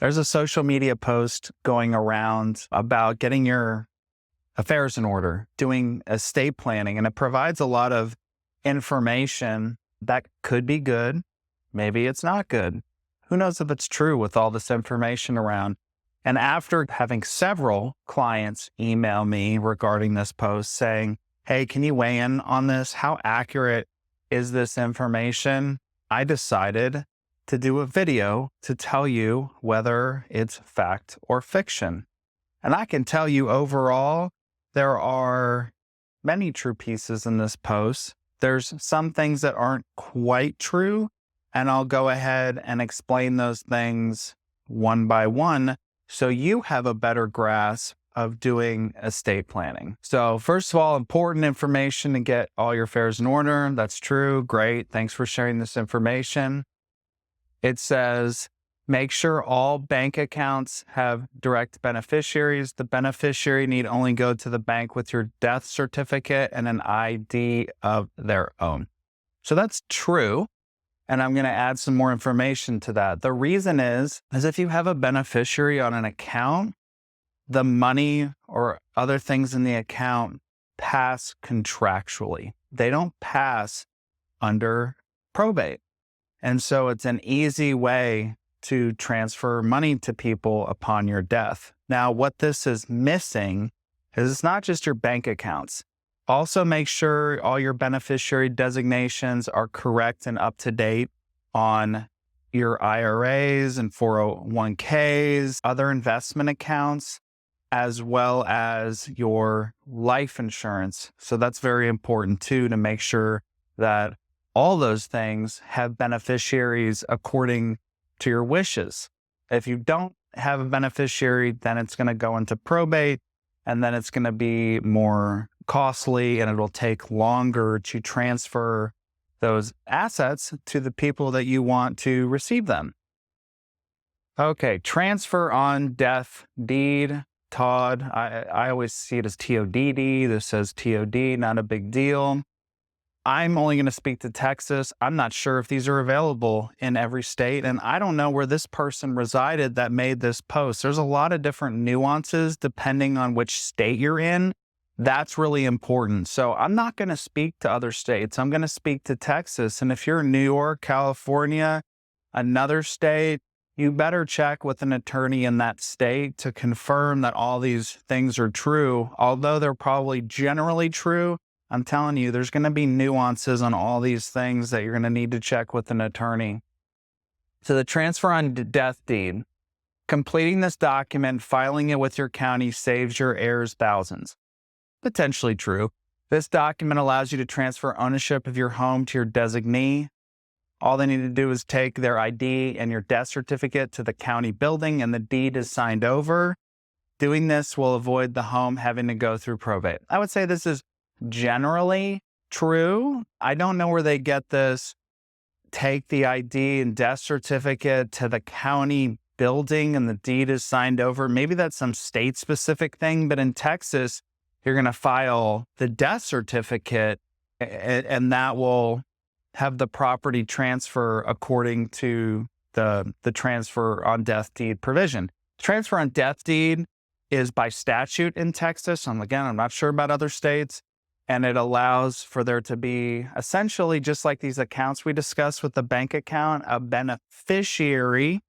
There's a social media post going around about getting your affairs in order, doing estate planning, and it provides a lot of information that could be good. Maybe it's not good. Who knows if it's true with all this information around? And after having several clients email me regarding this post saying, hey, can you weigh in on this? How accurate is this information? I decided to do a video to tell you whether it's fact or fiction. And I can tell you overall, there are many true pieces in this post. There's some things that aren't quite true, and I'll go ahead and explain those things one by one so you have a better grasp of doing estate planning. So first of all, important information to get all your affairs in order. That's true. Great. Thanks for sharing this information. It says, make sure all bank accounts have direct beneficiaries. The beneficiary need only go to the bank with your death certificate and an ID of their own. So that's true. And I'm going to add some more information to that. The reason is if you have a beneficiary on an account, the money or other things in the account pass contractually. They don't pass under probate. And so it's an easy way to transfer money to people upon your death. Now, what this is missing is it's not just your bank accounts. Also, make sure all your beneficiary designations are correct and up to date on your IRAs and 401ks, other investment accounts, as well as your life insurance. So that's very important too, to make sure that all those things have beneficiaries according to your wishes. If you don't have a beneficiary, then it's going to go into probate, and then it's going to be more costly, and it'll take longer to transfer those assets to the people that you want to receive them. Okay, transfer on death deed. Todd, I always see it as TODD. This says TOD, not a big deal. I'm only going to speak to Texas. I'm not sure if these are available in every state, and I don't know where this person resided that made this post. There's a lot of different nuances depending on which state you're in. That's really important. So I'm not going to speak to other states. I'm going to speak to Texas. And if you're in New York, California, another state, you better check with an attorney in that state to confirm that all these things are true. Although they're probably generally true, I'm telling you, there's going to be nuances on all these things that you're going to need to check with an attorney. So the transfer on death deed, completing this document, filing it with your county saves your heirs thousands. Potentially true. This document allows you to transfer ownership of your home to your designee. All they need to do is take their ID and your death certificate to the county building, and the deed is signed over. Doing this will avoid the home having to go through probate. I would say this is generally true. I don't know where they get this. Take the ID and death certificate to the county building and the deed is signed over. Maybe that's some state specific thing, but in Texas, you're going to file the death certificate and that will have the property transfer according to the transfer on death deed provision. Transfer on death deed is by statute in Texas. I'm not sure about other states. And it allows for there to be essentially, just like these accounts we discussed with the bank account, a beneficiary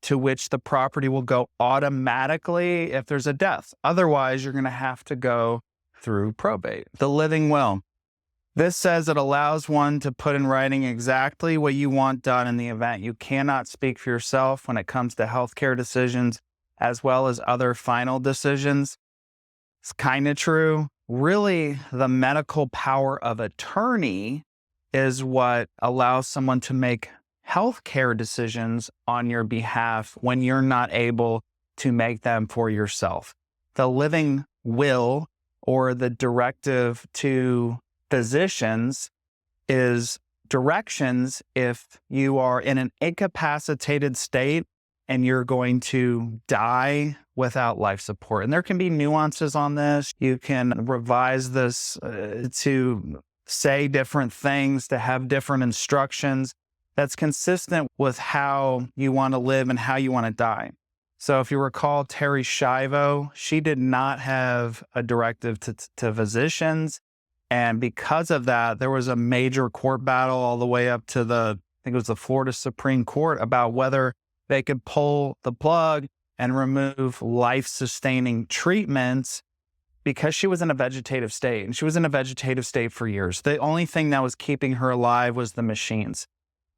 to which the property will go automatically if there's a death. Otherwise, you're going to have to go through probate. The living will. This says it allows one to put in writing exactly what you want done in the event you cannot speak for yourself when it comes to healthcare decisions, as well as other final decisions. It's kind of true. Really, the medical power of attorney is what allows someone to make healthcare decisions on your behalf when you're not able to make them for yourself. The living will, or the directive to physicians, is directions if you are in an incapacitated state and you're going to die without life support. And there can be nuances on this. You can revise this to say different things, to have different instructions that's consistent with how you want to live and how you want to die. So if you recall Terry Schiavo, she did not have a directive to physicians. And because of that, there was a major court battle all the way up to I think it was the Florida Supreme Court about whether they could pull the plug and remove life-sustaining treatments because she was in a vegetative state. And she was in a vegetative state for years. The only thing that was keeping her alive was the machines.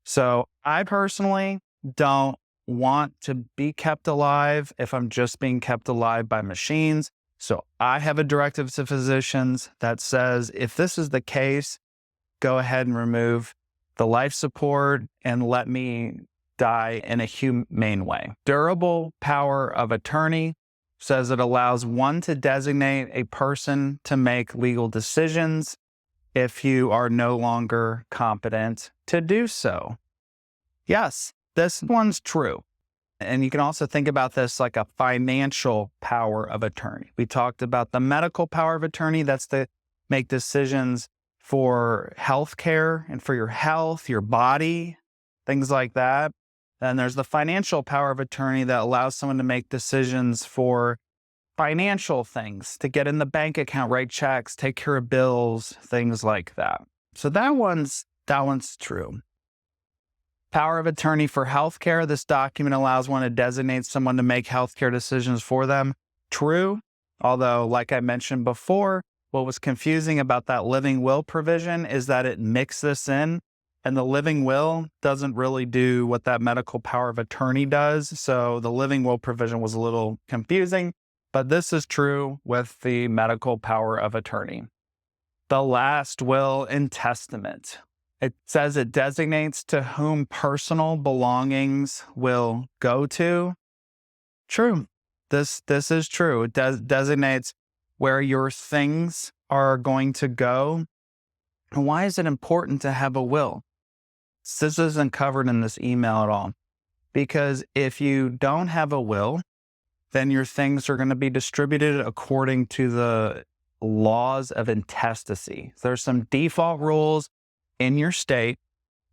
So I personally don't want to be kept alive if I'm just being kept alive by machines. So I have a directive to physicians that says, if this is the case, go ahead and remove the life support and let me die in a humane way. Durable power of attorney says it allows one to designate a person to make legal decisions if you are no longer competent to do so. Yes, this one's true. And you can also think about this like a financial power of attorney. We talked about the medical power of attorney. That's to make decisions for healthcare and for your health, your body, things like that. And there's the financial power of attorney that allows someone to make decisions for financial things, to get in the bank account, write checks, take care of bills, things like that. So that one's true. Power of attorney for healthcare. This document allows one to designate someone to make healthcare decisions for them. True. Although, like I mentioned before, what was confusing about that living will provision is that it mixed this in, and the living will doesn't really do what that medical power of attorney does. So the living will provision was a little confusing, but this is true with the medical power of attorney. The last will and testament. It says it designates to whom personal belongings will go to. True. This is true. It designates where your things are going to go. And why is it important to have a will? This isn't covered in this email at all. Because if you don't have a will, then your things are going to be distributed according to the laws of intestacy. There's some default rules in your state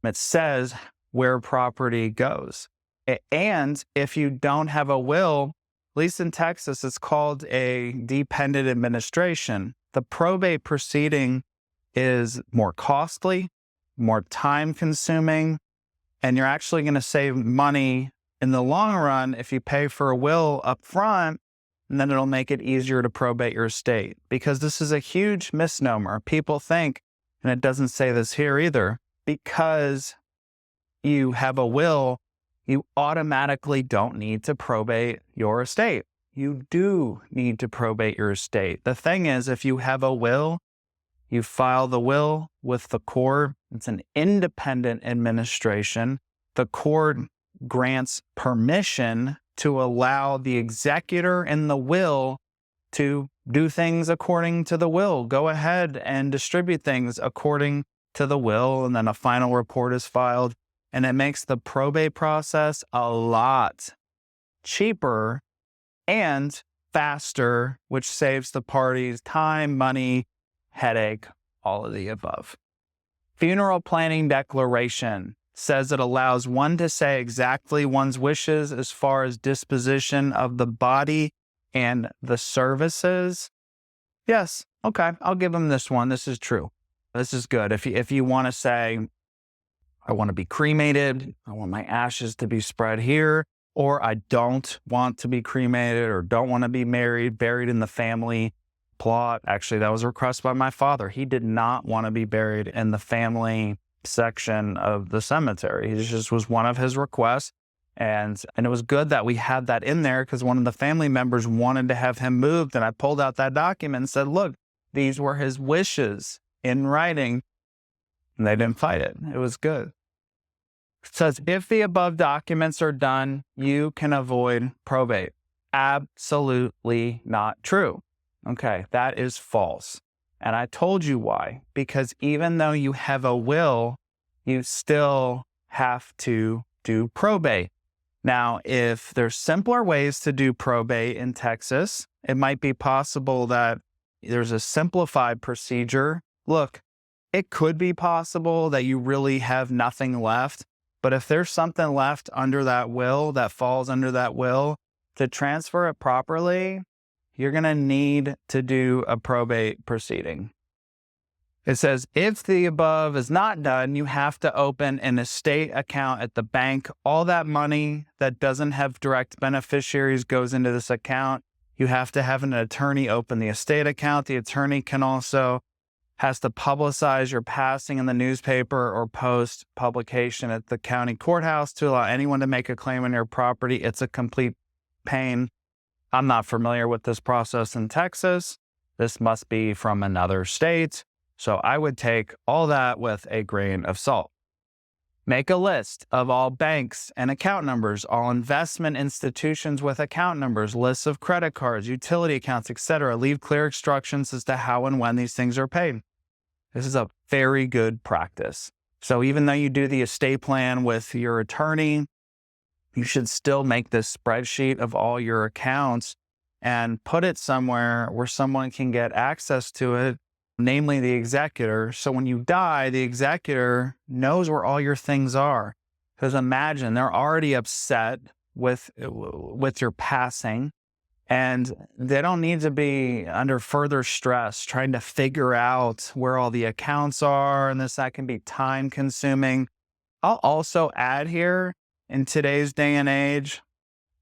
that says where property goes. And if you don't have a will, at least in Texas, it's called a dependent administration. The probate proceeding is more costly, more time consuming, and you're actually going to save money in the long run if you pay for a will up front, and then it'll make it easier to probate your estate. Because this is a huge misnomer. People think, and it doesn't say this here either, because you have a will, you automatically don't need to probate your estate. You do need to probate your estate. The thing is, if you have a will, you file the will with the court. It's an independent administration. The court grants permission to allow the executor in the will to do things according to the will. Go ahead and distribute things according to the will, and then a final report is filed. And it makes the probate process a lot cheaper and faster, which saves the parties time, money, headache, all of the above. Funeral planning declaration says it allows one to say exactly one's wishes as far as disposition of the body and the services. Yes, okay, I'll give them this one. This is true. This is good. If you want to say, I want to be cremated, I want my ashes to be spread here, or I don't want to be cremated or don't want to be buried in the family plot. Actually, that was a request by my father. He did not want to be buried in the family section of the cemetery. It just was one of his requests. And it was good that we had that in there because one of the family members wanted to have him moved. And I pulled out that document and said, look, these were his wishes in writing. And they didn't fight it. It was good. It says, if the above documents are done, you can avoid probate. Absolutely not true. Okay, that is false. And I told you why. Because even though you have a will, you still have to do probate. Now, if there's simpler ways to do probate in Texas, it might be possible that there's a simplified procedure. Look, it could be possible that you really have nothing left, but if there's something left under that will that falls under that will, to transfer it properly, you're going to need to do a probate proceeding. It says, if the above is not done, you have to open an estate account at the bank. All that money that doesn't have direct beneficiaries goes into this account. You have to have an attorney open the estate account. The attorney has to publicize your passing in the newspaper or post publication at the county courthouse to allow anyone to make a claim on your property. It's a complete pain. I'm not familiar with this process in Texas. This must be from another state. So I would take all that with a grain of salt. Make a list of all banks and account numbers, all investment institutions with account numbers, lists of credit cards, utility accounts, etc. Leave clear instructions as to how and when these things are paid. This is a very good practice. So even though you do the estate plan with your attorney, you should still make this spreadsheet of all your accounts and put it somewhere where someone can get access to it, namely the executor. So when you die, the executor knows where all your things are. Because imagine they're already upset with your passing, and they don't need to be under further stress trying to figure out where all the accounts are, and that can be time consuming. I'll also add here, in today's day and age,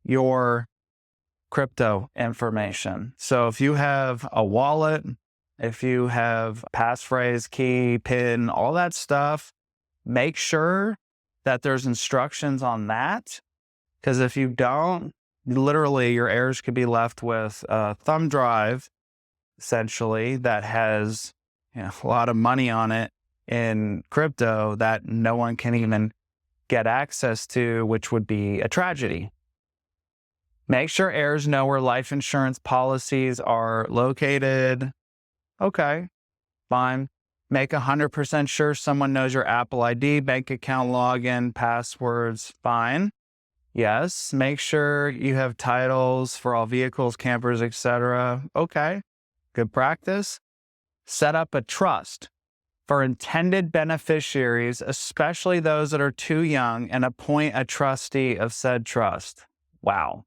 your crypto information. So if you have a wallet, if you have passphrase, key, PIN, all that stuff, make sure that there's instructions on that. Because if you don't, literally your heirs could be left with a thumb drive, essentially, that has a lot of money on it in crypto that no one can even get access to, which would be a tragedy. Make sure heirs know where life insurance policies are located. Okay, fine. Make 100% sure someone knows your Apple ID, bank account login, passwords. Fine. Yes. Make sure you have titles for all vehicles, campers, etc. Okay, good practice. Set up a trust for intended beneficiaries, especially those that are too young, and appoint a trustee of said trust. Wow.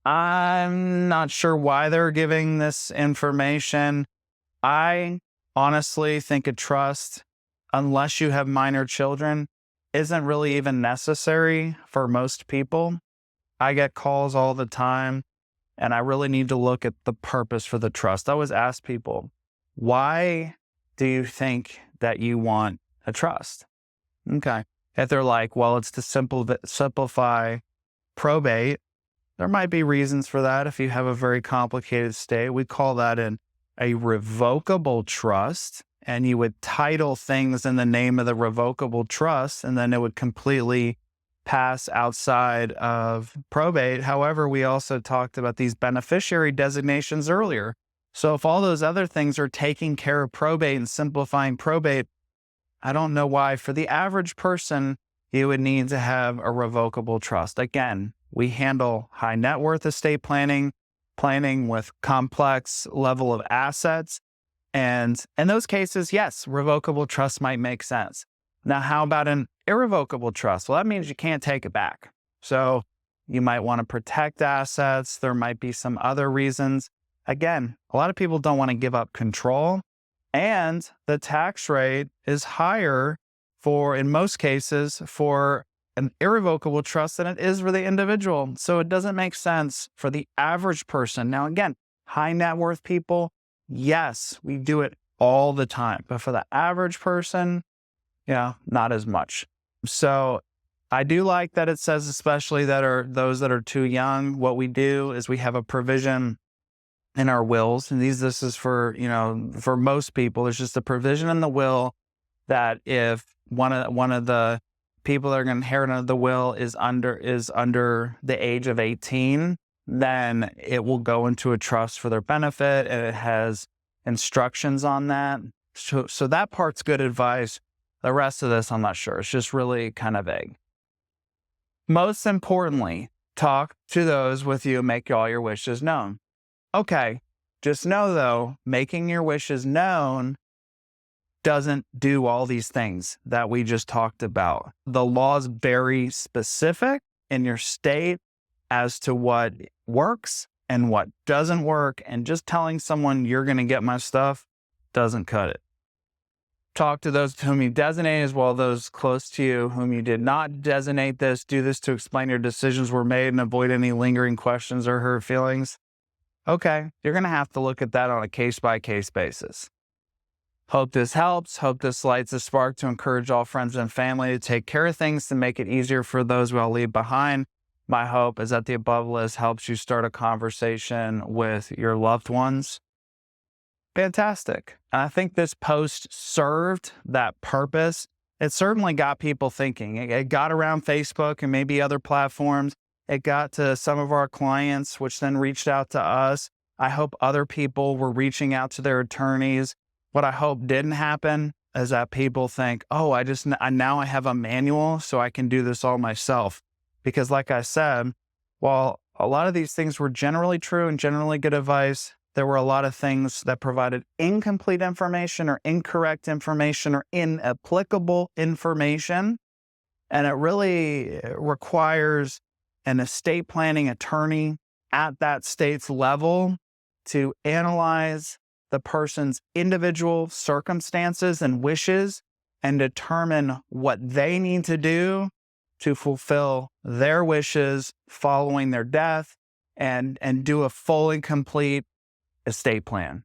I'm not sure why they're giving this information. I honestly think a trust, unless you have minor children, isn't really even necessary for most people. I get calls all the time, and I really need to look at the purpose for the trust. I always ask people, why do you think that you want a trust? Okay. If they're like, well, it's to simplify probate, there might be reasons for that. If you have a very complicated estate, we call that a revocable trust, and you would title things in the name of the revocable trust, and then it would completely pass outside of probate. However, we also talked about these beneficiary designations earlier. So if all those other things are taking care of probate and simplifying probate, I don't know why for the average person you would need to have a revocable trust. Again, we handle high net worth estate planning with complex level of assets. And in those cases, yes, revocable trust might make sense. Now, how about an irrevocable trust? Well, that means you can't take it back. So you might want to protect assets. There might be some other reasons. Again, a lot of people don't want to give up control, and the tax rate is higher in most cases, for an irrevocable trust than it is for the individual. So it doesn't make sense for the average person. Now, again, high net worth people, yes, we do it all the time. But for the average person, not as much. So I do like that it says, especially those that are too young, what we do is we have a provision in our wills. And this is for most people, there's just a provision in the will that if one of the people that are going to inherit the will is under the age of 18, then it will go into a trust for their benefit, and it has instructions on that. So that part's good advice. The rest of this, I'm not sure. It's just really kind of vague. Most importantly, talk to those with you, make all your wishes known. Okay, just know though, making your wishes known doesn't do all these things that we just talked about. The law is very specific in your state as to what works and what doesn't work. And just telling someone you're going to get my stuff doesn't cut it. Talk to those whom you designate as well as those close to you whom you did not designate this. Do this to explain your decisions were made and avoid any lingering questions or hurt feelings. Okay, you're going to have to look at that on a case-by-case basis. Hope this helps. Hope this lights a spark to encourage all friends and family to take care of things to make it easier for those we'll leave behind. My hope is that the above list helps you start a conversation with your loved ones. Fantastic. And I think this post served that purpose. It certainly got people thinking. It got around Facebook and maybe other platforms. It got to some of our clients, which then reached out to us. I hope other people were reaching out to their attorneys. What I hope didn't happen is that people think, oh, now I have a manual so I can do this all myself. Because like I said, while a lot of these things were generally true and generally good advice, there were a lot of things that provided incomplete information or incorrect information or inapplicable information. And it really requires an estate planning attorney at that state's level to analyze the person's individual circumstances and wishes and determine what they need to do to fulfill their wishes following their death and do a full and complete estate plan.